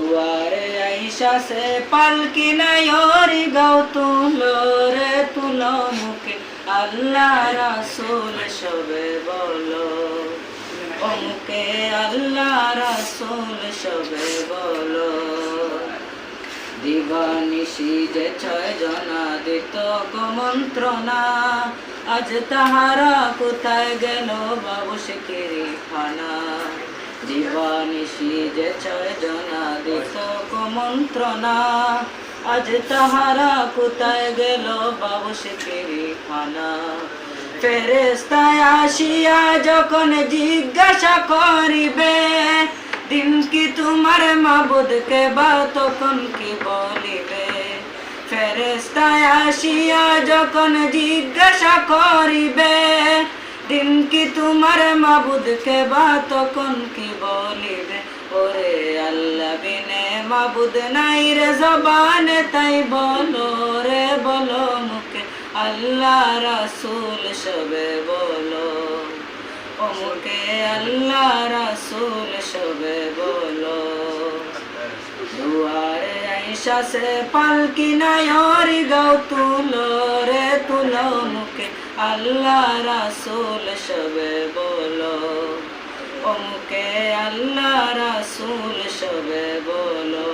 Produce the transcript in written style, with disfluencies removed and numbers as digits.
দুয়ারে আইসা সে পালকি নাই ওরি গাও তুলো রে তুলো মুখে আল্লাহ রাসূল সবে বলো ও মুখে আল্লাহ রাসূল সবে বলো। দিবানিশি যে 6 জনা দিত মন্ত্রণা, আজ তাহারা কোথায় গেল বাবু শিকিরি খানা। দিবানিশি যে 6 জনা দিত মন্ত্রণা, আজ তাহারা কোথায় গেল বাবু শিকিরি খানা। ফেরেশতায় আসিয়া যখন জিজ্ঞাসা করিবে, দিন কি তোমার মাবুদকে বা তখন কি বলিবে। ফেরেশতায় আসিয়া যখন জিজ্ঞাসা করিবে, দিন কি তোমার মাবুদকে বা তখন কি বলিবে। ওরে আল্লাহ বিনে মাবুদ নাই রে জবানে, তাই বলো রে বলো মুখে আল্লাহ রাসূল সবে বলো ও মুখে আল্লাহ রাসূল সবে বলো। দুয়ারে আইসা সে পালকি নাই ওরি গাও তুলো রে তুলো মুখে আল্লাহ রাসূল সবে বলো ও মুখে আল্লাহ রাসূল সবে বলো।